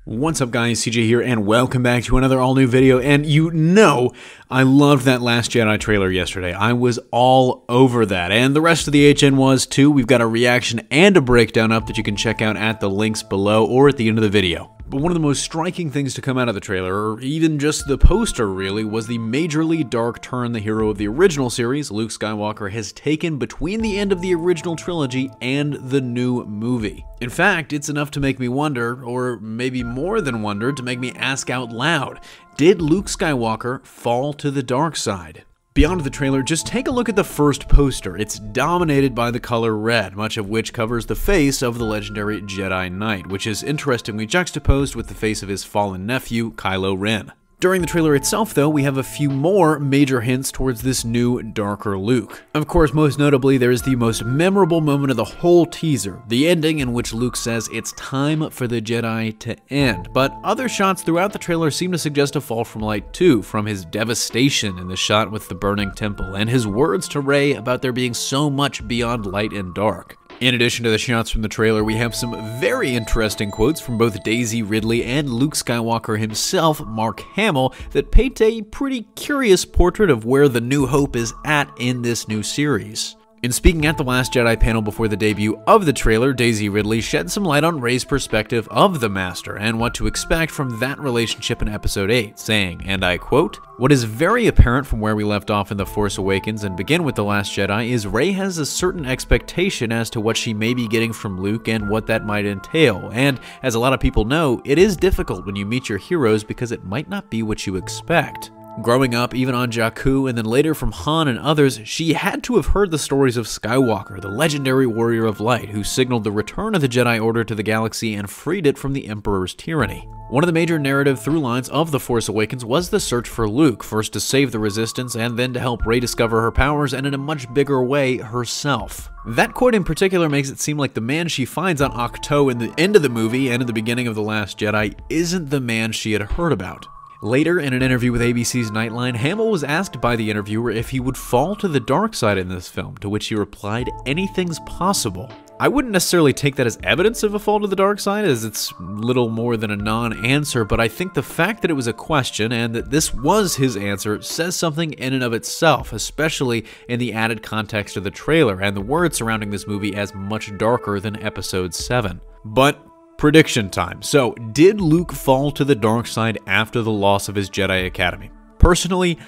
What's up guys, CJ here, and welcome back to another all-new video. And you know, I loved that Last Jedi trailer yesterday. I was all over that, and the rest of the HN was too. We've got a reaction and a breakdown up that you can check out at the links below or at the end of the video. But one of the most striking things to come out of the trailer, or even just the poster really, was the majorly dark turn the hero of the original series, Luke Skywalker, has taken between the end of the original trilogy and the new movie. In fact, it's enough to make me wonder, or maybe more than wonder, to make me ask out loud, did Luke Skywalker fall to the dark side? Beyond the trailer, just take a look at the first poster. It's dominated by the color red, much of which covers the face of the legendary Jedi Knight, which is interestingly juxtaposed with the face of his fallen nephew, Kylo Ren. During the trailer itself, though, we have a few more major hints towards this new, darker Luke. Of course, most notably, there is the most memorable moment of the whole teaser, the ending in which Luke says it's time for the Jedi to end. But other shots throughout the trailer seem to suggest a fall from light too, from his devastation in the shot with the burning temple, and his words to Rey about there being so much beyond light and dark. In addition to the shots from the trailer, we have some very interesting quotes from both Daisy Ridley and Luke Skywalker himself, Mark Hamill, that paint a pretty curious portrait of where the New Hope is at in this new series. In speaking at the Last Jedi panel before the debut of the trailer, Daisy Ridley shed some light on Rey's perspective of the Master and what to expect from that relationship in Episode 8, saying, and I quote, "What is very apparent from where we left off in The Force Awakens and begin with The Last Jedi is Rey has a certain expectation as to what she may be getting from Luke and what that might entail, and as a lot of people know, it is difficult when you meet your heroes because it might not be what you expect." Growing up, even on Jakku, and then later from Han and others, she had to have heard the stories of Skywalker, the legendary warrior of light, who signaled the return of the Jedi Order to the galaxy and freed it from the Emperor's tyranny. One of the major narrative through lines of The Force Awakens was the search for Luke, first to save the Resistance and then to help Rey discover her powers and in a much bigger way, herself. That quote in particular makes it seem like the man she finds on Ahch-To in the end of the movie and in the beginning of The Last Jedi isn't the man she had heard about. Later, in an interview with ABC's Nightline, Hamill was asked by the interviewer if he would fall to the dark side in this film, to which he replied, "Anything's possible." I wouldn't necessarily take that as evidence of a fall to the dark side, as it's little more than a non-answer, but I think the fact that it was a question and that this was his answer says something in and of itself, especially in the added context of the trailer and the words surrounding this movie as much darker than Episode 7. But prediction time. So, did Luke fall to the dark side after the loss of his Jedi Academy? Personally,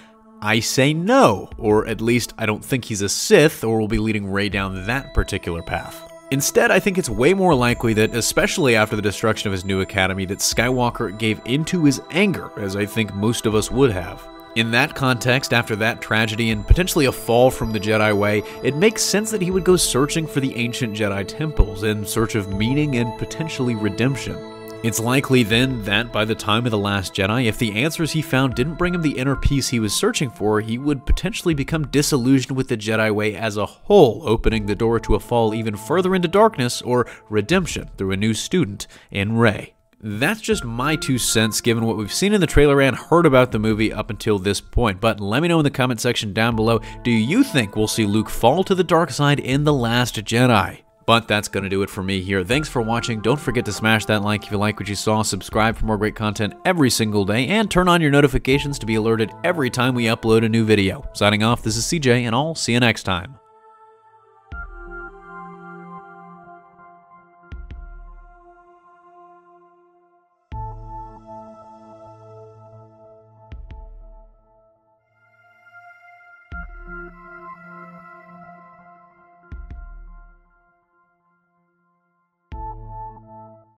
I say no, or at least I don't think he's a Sith or will be leading Rey down that particular path. Instead, I think it's way more likely that, especially after the destruction of his new academy, that Skywalker gave into his anger, as I think most of us would have. In that context, after that tragedy and potentially a fall from the Jedi way, it makes sense that he would go searching for the ancient Jedi temples in search of meaning and potentially redemption. It's likely then that by the time of The Last Jedi, if the answers he found didn't bring him the inner peace he was searching for, he would potentially become disillusioned with the Jedi way as a whole, opening the door to a fall even further into darkness or redemption through a new student in Rey. That's just my 2 cents given what we've seen in the trailer and heard about the movie up until this point, but let me know in the comment section down below, do you think we'll see Luke fall to the dark side in The Last Jedi? But that's going to do it for me here. Thanks for watching. Don't forget to smash that like if you like what you saw, subscribe for more great content every single day, and turn on your notifications to be alerted every time we upload a new video. Signing off, this is CJ, and I'll see you next time.